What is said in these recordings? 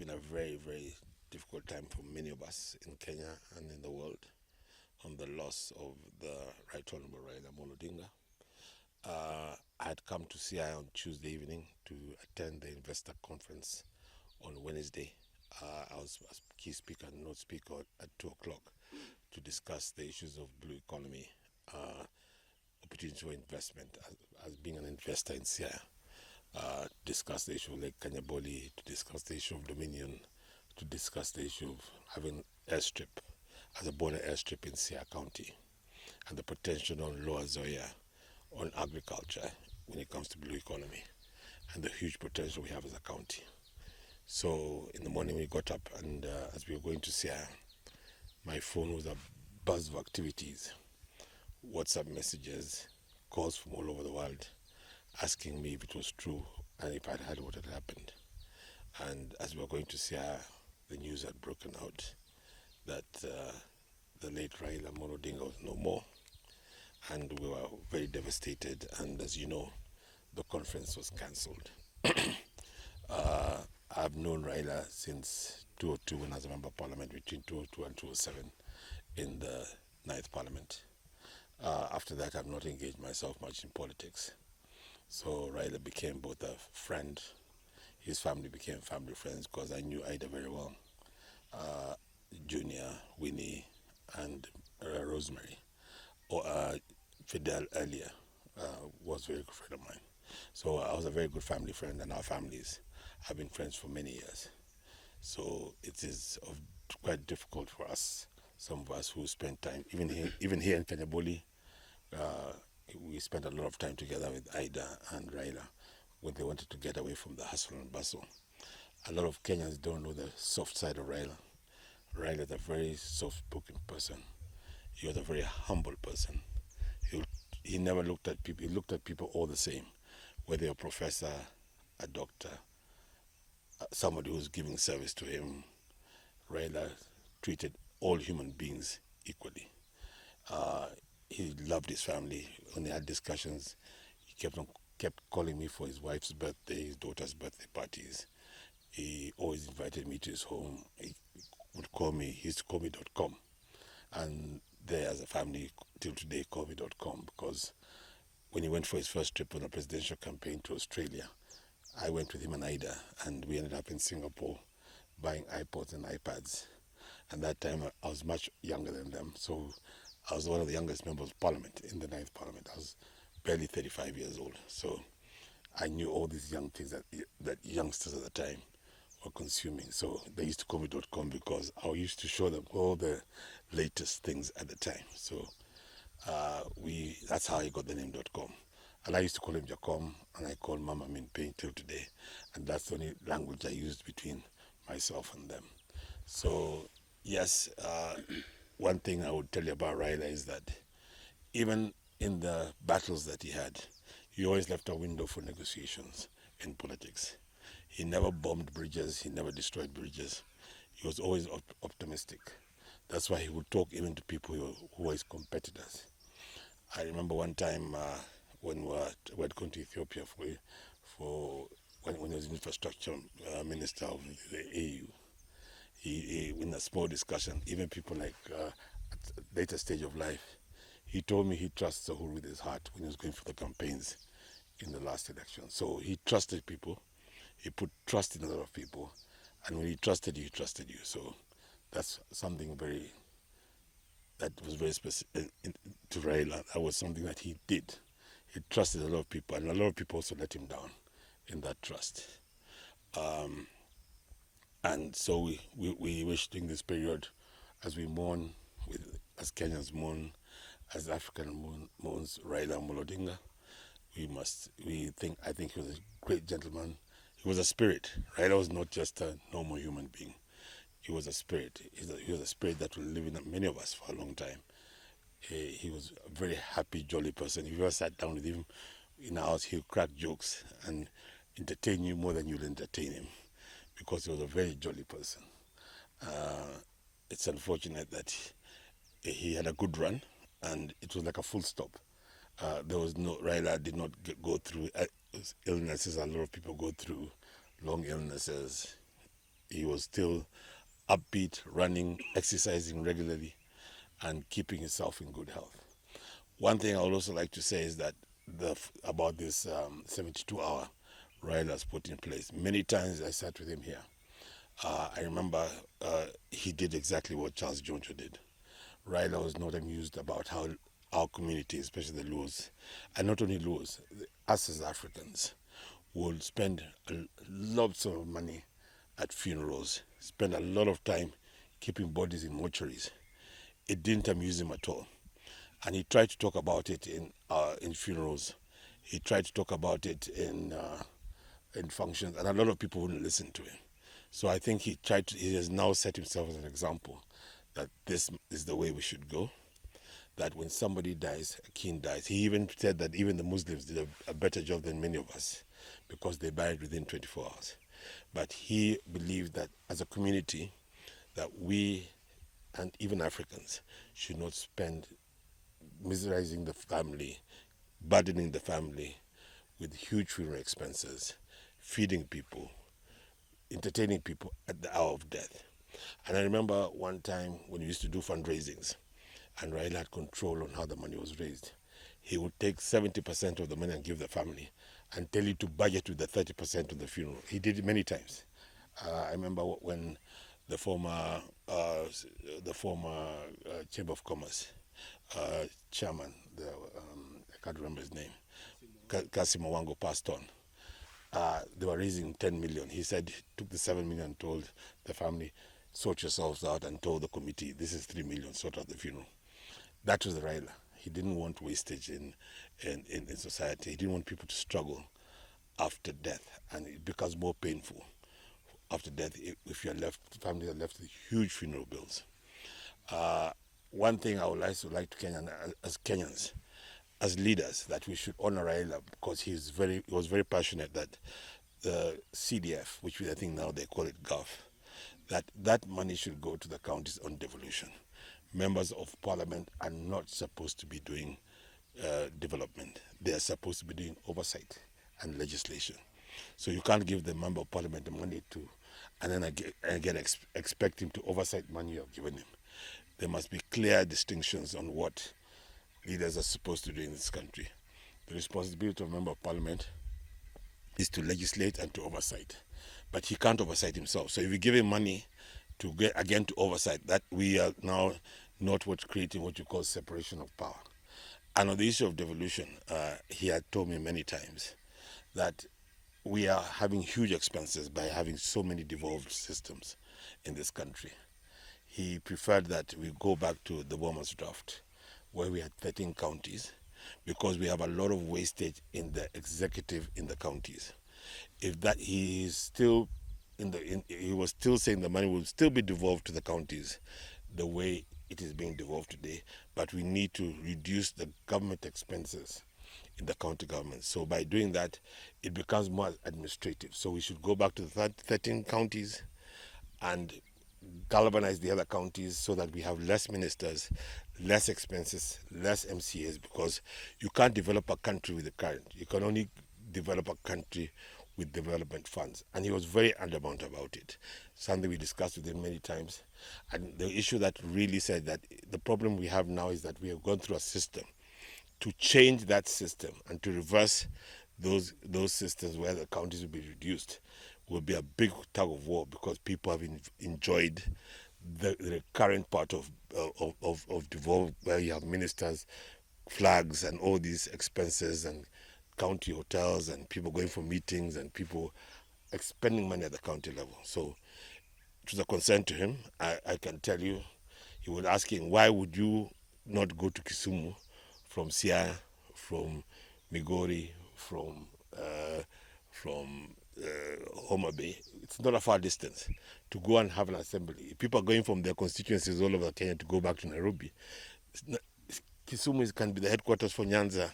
been a very, very difficult time for many of us in Kenya and in the world on the loss of the Right Honorable Raila Odinga. I had come to CI on Tuesday evening to attend the investor conference on Wednesday. I was a key speaker and note speaker at 2 o'clock to discuss the issues of blue economy, opportunity for investment as being an investor in CI. Discuss the issue of Lake Kanyaboli, to discuss the issue of Dominion, to discuss the issue of having airstrip as a border airstrip in Sia County, and the potential on Lower Zoya on agriculture when it comes to blue economy, and the huge potential we have as a county. So in the morning we got up, and as we were going to Sia, my phone was a buzz of activities, WhatsApp messages, calls from all over the world, asking me if it was true and if I'd heard what had happened. And as we were going to see the news had broken out that the late Raila Odinga was no more, and we were very devastated. And as you know, the conference was cancelled. I've known Raila since 2002 when I was a member of parliament, between 2002 and 2007 in the 9th Parliament. After that, I've not engaged myself much in politics. So Raila became both a friend, his family became family friends because I knew Ida very well. Junior, Winnie, and Rosemary, or Fidel earlier, was a very good friend of mine. So I was a very good family friend, and our families have been friends for many years. So it is quite difficult for us, some of us who spend time, even here in Kanyaboli, we spent a lot of time together with Ida and Raila when they wanted to get away from the hustle and bustle. A lot of Kenyans don't know the soft side of Raila. Raila is a very soft-spoken person. He was a very humble person. He never looked at people. He looked at people all the same, whether you're a professor, a doctor, somebody who's giving service to him. Raila treated all human beings equally. He loved his family. When they had discussions, he kept calling me for his wife's birthday, his daughter's birthday parties. He always invited me to his home. He would call me. He used to call me .com, and they, as a family, till today call me .com, because when he went for his first trip on a presidential campaign to Australia, I went with him and Ida, and we ended up in Singapore buying iPods and iPads. And that time I was much younger than them, so I was one of the youngest members of parliament in the 9th Parliament. I was barely 35 years old, so I knew all these young things that youngsters at the time were consuming. So they used to call me .com because I used to show them all the latest things at the time. So that's how I got the name .com. And I used to call him Jacom, and I call Mama Minping till today. And that's the only language I used between myself and them. So yes, one thing I would tell you about Raila is that even in the battles that he had, he always left a window for negotiations in politics. He never bombed bridges, he never destroyed bridges. He was always optimistic. That's why he would talk even to people who were his competitors. I remember one time when we had gone to Ethiopia when he was infrastructure minister of the AU. He in a small discussion, even people like at a later stage of life, he told me he trusts Sahur with his heart when he was going for the campaigns in the last election. So he trusted people, he put trust in a lot of people, and when he trusted you, he trusted you. So that's something that was very specific to Raila. That was something that he did. He trusted a lot of people, and a lot of people also let him down in that trust. And so we wish during this period, as we mourn, as Kenyans mourn, as African mourns Raila Odinga, I think he was a great gentleman. He was a spirit. Raila was not just a normal human being. He was a spirit. He was a spirit that will live in many of us for a long time. He was a very happy, jolly person. If you ever sat down with him in a house, he'll crack jokes and entertain you more than you'll entertain him, because he was a very jolly person. It's unfortunate that he had a good run, and it was like a full stop. Raila did not go through illnesses. A lot of people go through long illnesses. he was still upbeat, running, exercising regularly, and keeping himself in good health. One thing I would also like to say is that about this 72-hour Raila has put in place. Many times I sat with him here. I remember he did exactly what Charles Jonjo did. Raila was not amused about how our community, especially the Luos, and not only Luos, us as Africans, will spend lots of money at funerals, spend a lot of time keeping bodies in mortuaries. It didn't amuse him at all. And he tried to talk about it in funerals. He tried to talk about it in functions, and a lot of people wouldn't listen to him. So I think he has now set himself as an example that this is the way we should go. That when somebody dies, a king dies. He even said that even the Muslims did a better job than many of us because they buried within 24 hours. But he believed that as a community, that we and even Africans should not spend miserizing the family, burdening the family with huge funeral expenses, feeding people, entertaining people at the hour of death. And I remember one time when we used to do fundraisings and Raila had control on how the money was raised. He would take 70% of the money and give the family and tell you to budget with the 30% of the funeral. He did it many times. I remember when the former Chamber of Commerce chairman, I can't remember his name, Kasim Owango, passed on. They were raising 10 million. He said, took the 7 million, told the family, sort yourselves out, and told the committee, this is 3 million, sort out the funeral. That was Raila. He didn't want wastage in society. He didn't want people to struggle after death, and it becomes more painful after death if you're left, families are left with huge funeral bills. One thing I would also like to as Kenyans, as leaders, that we should honor Raila because he was very passionate that the CDF, which I think now they call it GOV, that money should go to the counties on devolution. Members of parliament are not supposed to be doing development. They are supposed to be doing oversight and legislation. So you can't give the member of parliament the money and then again expect him to oversight money you have given him. There must be clear distinctions on what leaders are supposed to do in this country. The responsibility of a member of parliament is to legislate and to oversight. But he can't oversight himself. So if you give him money to oversight, that we are now not creating what you call separation of power. And on the issue of devolution, he had told me many times that we are having huge expenses by having so many devolved systems in this country. He preferred that we go back to the Boma's draft, where we had 13 counties, because we have a lot of wastage in the executive in the counties. If that he is still he was still saying the money will still be devolved to the counties the way it is being devolved today, but we need to reduce the government expenses in the county government. So by doing that, it becomes more administrative. So we should go back to the 13 counties and galvanize the other counties so that we have less ministers, less expenses, less MCAs, because you can't develop a country with the current. You can only develop a country with development funds. And he was very adamant about it, something we discussed with him many times. And the issue that really said that the problem we have now is that we have gone through a system. To change that system and to reverse those systems where the counties will be reduced will be a big tug of war, because people have enjoyed the current part of devolved, where you have ministers, flags, and all these expenses, and county hotels, and people going for meetings, and people expending money at the county level. So it was a concern to him. I can tell you, he was asking, why would you not go to Kisumu from Siaya, from Migori, from Homa Bay? It's not a far distance to go and have an assembly. People are going from their constituencies all over Kenya to go back to Nairobi. Kisumu can be the headquarters for Nyanza.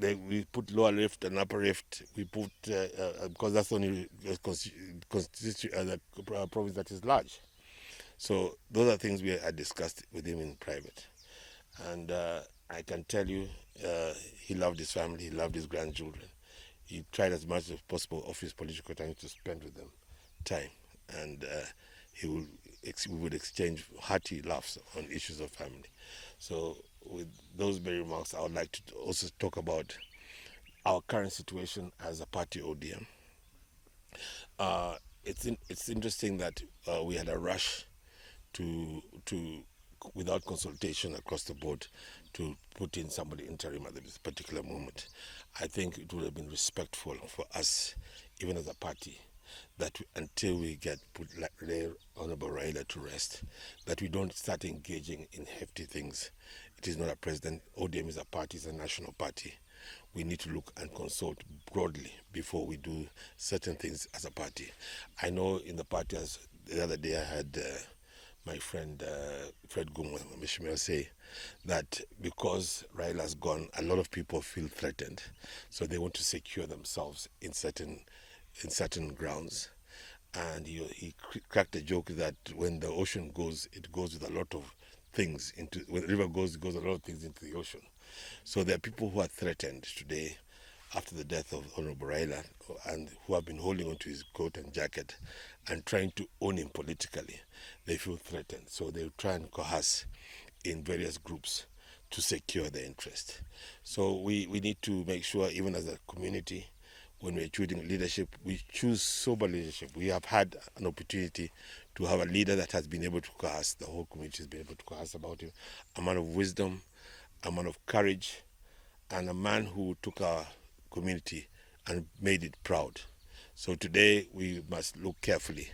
We put lower rift and upper rift. We put because that's the only province that is large. So those are things we had discussed with him in private. And I can tell you, he loved his family, he loved his grandchildren. He tried as much as possible of his political time to spend with them time, and we would exchange hearty laughs on issues of family. So, with those very remarks, I would like to also talk about our current situation as a party ODM. It's interesting that we had a rush to without consultation across the board to put in somebody interim at this particular moment. I think it would have been respectful for us, even as a party, that until we get put like Honorable Raila to rest, that we don't start engaging in hefty things. It is not a president. ODM is a party, it's a national party. We need to look and consult broadly before we do certain things as a party. I know in the party, as the other day I had my friend Fred Gumwe Mishmel say that because Raila's gone, a lot of people feel threatened, so they want to secure themselves in certain grounds. And he cracked a joke that when the ocean goes, it goes with a lot of things into. When the river goes, it goes a lot of things into the ocean. So there are people who are threatened today after the death of Honorable Raila, and who have been holding onto his coat and jacket and trying to own him politically. They feel threatened, so they try and coerce in various groups to secure their interest. So we need to make sure, even as a community, when we're choosing leadership, we choose sober leadership. We have had an opportunity to have a leader that has been able to coerce, the whole community has been able to coerce about him, a man of wisdom, a man of courage, and a man who took our community and made it proud. So today we must look carefully.